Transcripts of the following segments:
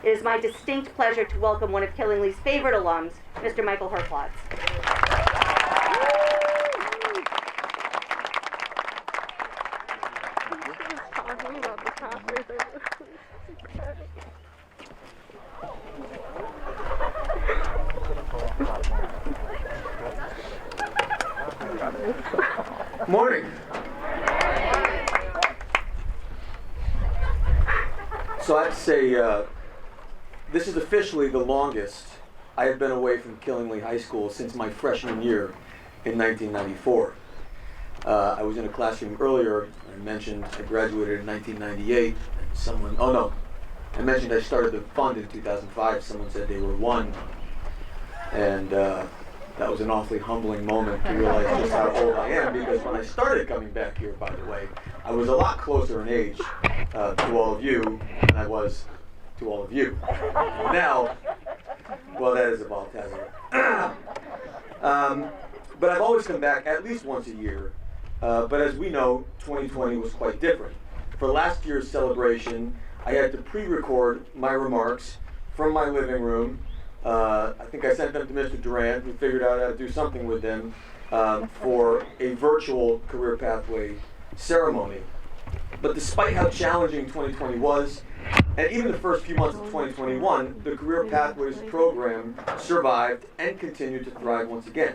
It is my distinct pleasure to welcome one of Killingly's favorite alums, Mr. Michael Herklots. Morning. So I have to say, this is officially the longest I have been away from Killingly High School since my freshman year in 1994. I was in a classroom earlier. I mentioned I graduated in 1998. And I mentioned I started the fund in 2005. Someone said they were one. And that was an awfully humbling moment to realize just how old I am, because when I started coming back here, by the way, I was a lot closer in age to all of you than I was to all of you. Now, well, that is evolved, hasn't it? But I've always come back at least once a year. But as we know, 2020 was quite different. For last year's celebration, I had to pre-record my remarks from my living room. I think I sent them to Mr. Durant, who figured out how to do something with them for a virtual career pathway ceremony. But despite how challenging 2020 was, and even the first few months of 2021, the Career Pathways program survived and continued to thrive once again.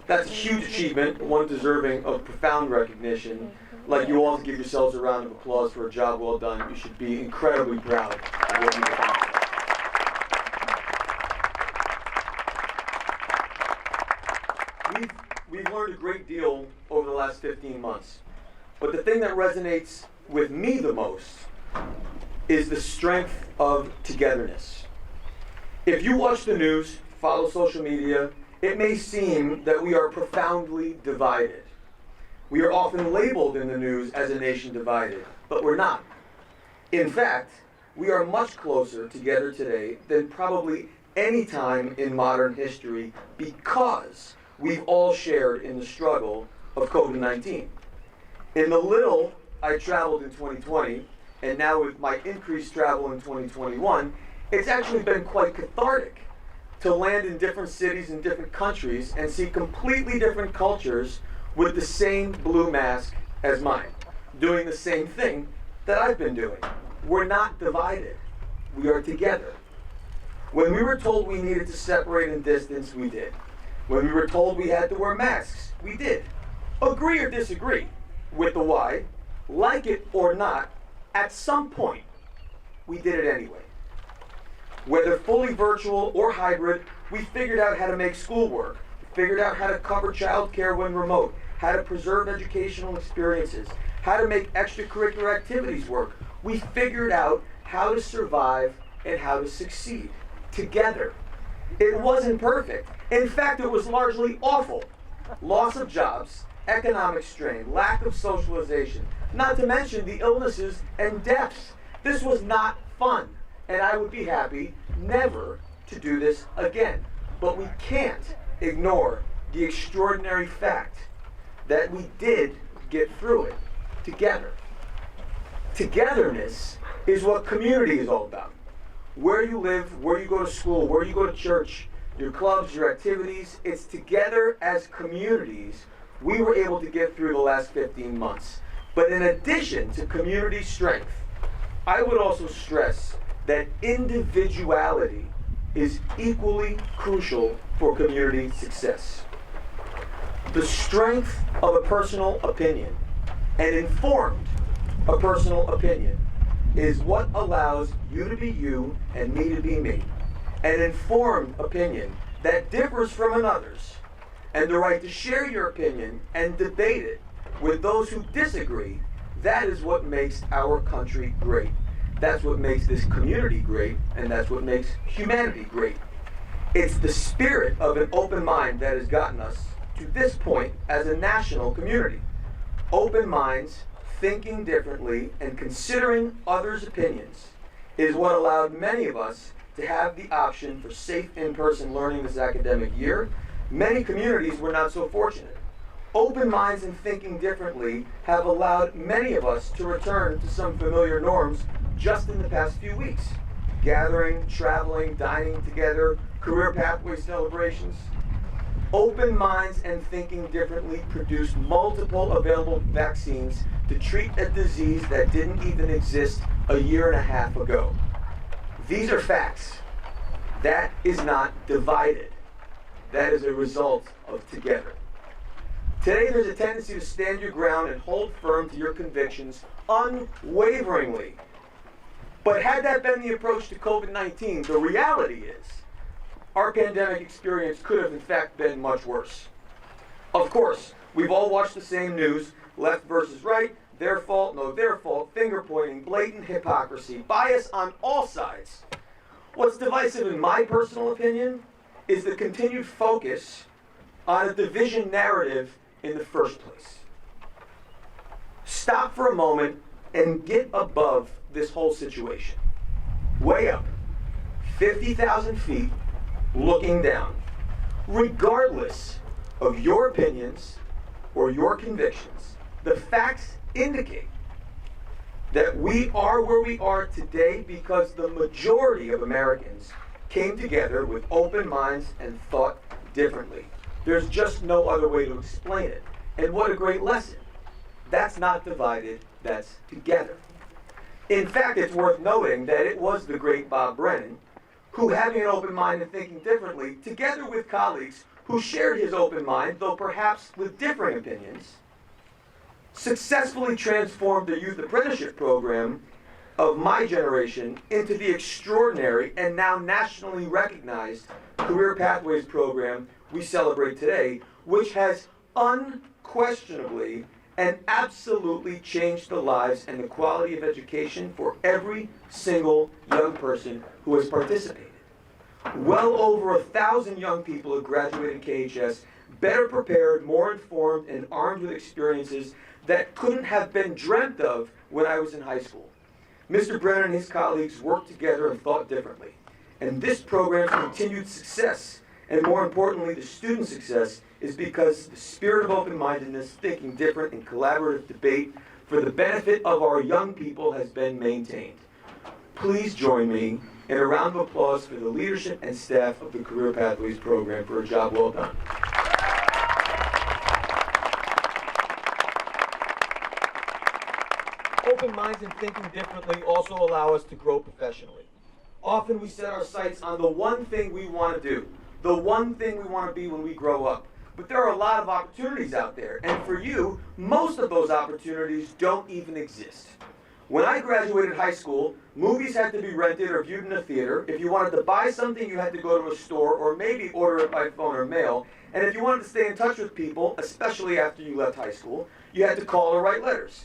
That's a huge achievement, one deserving of profound recognition. Like you all, to give yourselves a round of applause for a job well done. You should be incredibly proud of what you've accomplished. We've learned a great deal over the last 15 months. But the thing that resonates with me the most is the strength of togetherness. If you watch the news, follow social media, it may seem that we are profoundly divided. We are often labeled in the news as a nation divided, but we're not. In fact, we are much closer together today than probably any time in modern history, because we've all shared in the struggle of COVID-19. In the little I traveled in 2020, and now with my increased travel in 2021, it's actually been quite cathartic to land in different cities and different countries and see completely different cultures with the same blue mask as mine, doing the same thing that I've been doing. We're not divided. We are together. When we were told we needed to separate and distance, we did. When we were told we had to wear masks, we did. Agree or disagree with the why, like it or not, at some point, we did it anyway. Whether fully virtual or hybrid, we figured out how to make school work, figured out how to cover childcare when remote, how to preserve educational experiences, how to make extracurricular activities work. We figured out how to survive and how to succeed together. It wasn't perfect. In fact, it was largely awful. Loss of jobs, economic strain, lack of socialization, not to mention the illnesses and deaths. This was not fun, and I would be happy never to do this again. But we can't ignore the extraordinary fact that we did get through it together. Togetherness is what community is all about. Where you live, where you go to school, where you go to church, your clubs, your activities, it's together as communities we were able to get through the last 15 months. But in addition to community strength, I would also stress that individuality is equally crucial for community success. The strength of a personal opinion, an informed a personal opinion, is what allows you to be you and me to be me. An informed opinion that differs from another's, and the right to share your opinion and debate it with those who disagree, that is what makes our country great. That's what makes this community great, and that's what makes humanity great. It's the spirit of an open mind that has gotten us to this point as a national community. Open minds, thinking differently, and considering others' opinions is what allowed many of us to have the option for safe in-person learning this academic year. Many communities were not so fortunate. Open minds and thinking differently have allowed many of us to return to some familiar norms just in the past few weeks. gathering, traveling, dining together, career pathway celebrations. Open minds and thinking differently produced multiple available vaccines to treat a disease that didn't even exist a year and a half ago. These are facts. That is not divided. That is a result of together. Today there's a tendency to stand your ground and hold firm to your convictions unwaveringly. But had that been the approach to COVID-19, the reality is our pandemic experience could have in fact been much worse. Of course, we've all watched the same news, left versus right, their fault, no their fault, finger pointing, blatant hypocrisy, bias on all sides. What's divisive in my personal opinion is the continued focus on a division narrative in the first place. Stop for a moment and get above this whole situation. Way up, 50,000 feet, looking down. Regardless of your opinions or your convictions, the facts indicate that we are where we are today because the majority of Americans came together with open minds and thought differently. There's just no other way to explain it. And what a great lesson. That's not divided, that's together. In fact, it's worth noting that it was the great Bob Brennan who, having an open mind and thinking differently, together with colleagues who shared his open mind, though perhaps with differing opinions, successfully transformed the youth apprenticeship program of my generation into the extraordinary and now nationally recognized Career Pathways program we celebrate today, which has unquestionably and absolutely changed the lives and the quality of education for every single young person who has participated. Well over 1,000 young people have graduated KHS, better prepared, more informed, and armed with experiences that couldn't have been dreamt of when I was in high school. Mr. Brennan and his colleagues worked together and thought differently. And this program's continued success, and more importantly, the student success, is because the spirit of open-mindedness, thinking different, and collaborative debate for the benefit of our young people has been maintained. Please join me in a round of applause for the leadership and staff of the Career Pathways program for a job well done. Open minds and thinking differently also allow us to grow professionally. Often we set our sights on the one thing we want to do, the one thing we want to be when we grow up. But there are a lot of opportunities out there, and for you, most of those opportunities don't even exist. When I graduated high school, movies had to be rented or viewed in a theater. If you wanted to buy something, you had to go to a store or maybe order it by phone or mail. And if you wanted to stay in touch with people, especially after you left high school, you had to call or write letters.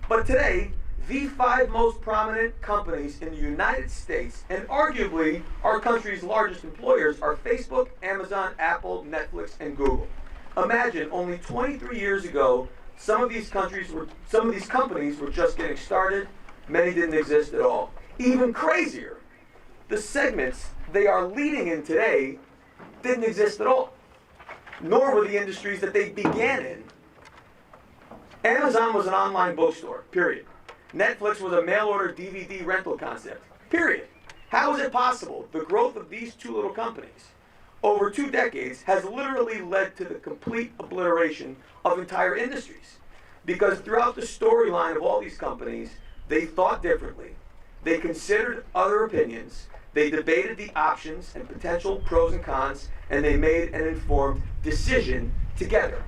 But today, the 5 most prominent companies in the United States, and arguably our country's largest employers, are Facebook, Amazon, Apple, Netflix, and Google. Imagine, only 23 years ago, some of these companies were just getting started. Many didn't exist at all. Even crazier, the segments they are leading in today didn't exist at all, nor were the industries that they began in. Amazon was an online bookstore, period. Netflix was a mail-order DVD rental concept, period. How is it possible? The growth of these 2 little companies over 2 decades has literally led to the complete obliteration of entire industries. Because throughout the storyline of all these companies, they thought differently. They considered other opinions. They debated the options and potential pros and cons, and they made an informed decision together.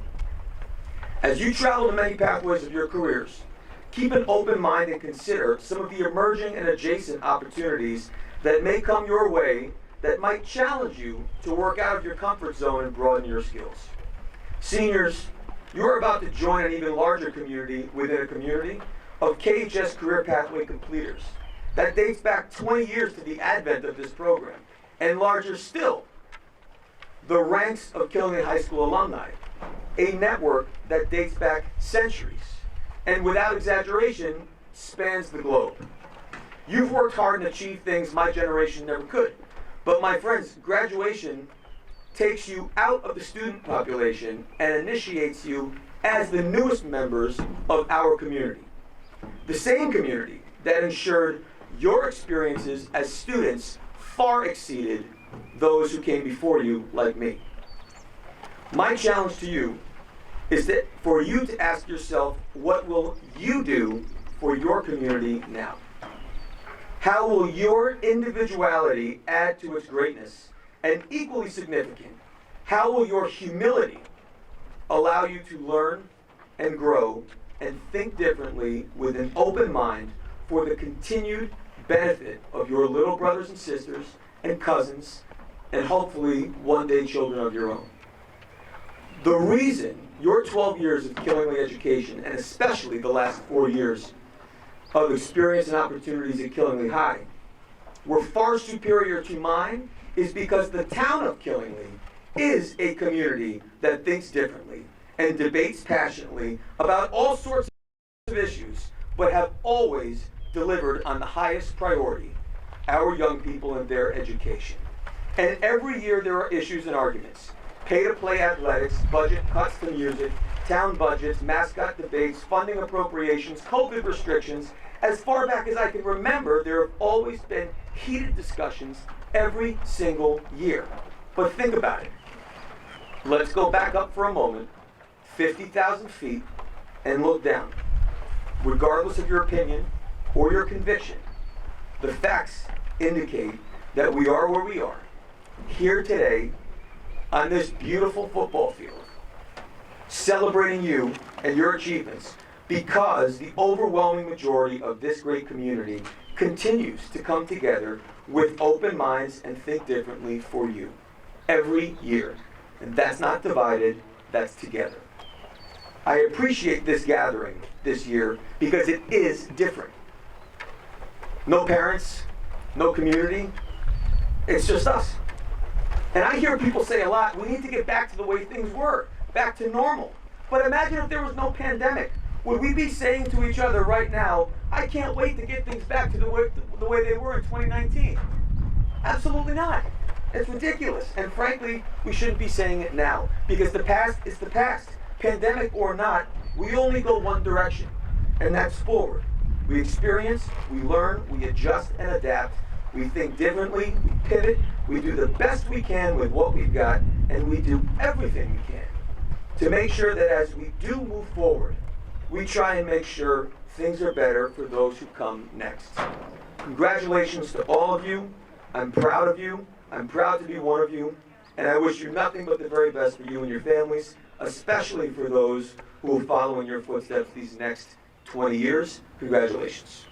As you travel the many pathways of your careers, keep an open mind and consider some of the emerging and adjacent opportunities that may come your way that might challenge you to work out of your comfort zone and broaden your skills. Seniors, you're about to join an even larger community within a community of KHS Career Pathway completers. That dates back 20 years to the advent of this program. And larger still, the ranks of Killingley High School alumni, a network that dates back centuries, and without exaggeration, spans the globe. You've worked hard and achieved things my generation never could. But my friends, graduation takes you out of the student population and initiates you as the newest members of our community. The same community that ensured your experiences as students far exceeded those who came before you, like me. My challenge to you is that for you to ask yourself, what will you do for your community now? How will your individuality add to its greatness? And equally significant, how will your humility allow you to learn and grow and think differently with an open mind for the continued benefit of your little brothers and sisters and cousins, and hopefully one day children of your own? The reason your 12 years of Killingly education, and especially the last 4 years of experience and opportunities at Killingly High, were far superior to mine is because the town of Killingly is a community that thinks differently and debates passionately about all sorts of issues, but have always delivered on the highest priority, our young people and their education. And every year there are issues and arguments. Pay-to-play athletics, budget cuts to music, town budgets, mascot debates, funding appropriations, COVID restrictions. As far back as I can remember, there have always been heated discussions every single year. But think about it. Let's go back up for a moment, 50,000 feet, and look down. Regardless of your opinion or your conviction, the facts indicate that we are where we are, here today on this beautiful football field, celebrating you and your achievements, because the overwhelming majority of this great community continues to come together with open minds and think differently for you every year. And that's not divided, that's together. I appreciate this gathering this year because it is different. No parents, no community, it's just us. And I hear people say a lot, we need to get back to the way things were, back to normal. But imagine if there was no pandemic. Would we be saying to each other right now, I can't wait to get things back to the way they were in 2019? Absolutely not. It's ridiculous. And frankly, we shouldn't be saying it now, because the past is the past. Pandemic or not, we only go one direction, and that's forward. We experience, we learn, we adjust and adapt. We think differently, we pivot, we do the best we can with what we've got, and we do everything we can to make sure that as we do move forward, we try and make sure things are better for those who come next. Congratulations to all of you. I'm proud of you. I'm proud to be one of you. And I wish you nothing but the very best for you and your families, especially for those who will follow in your footsteps these next 20 years. Congratulations.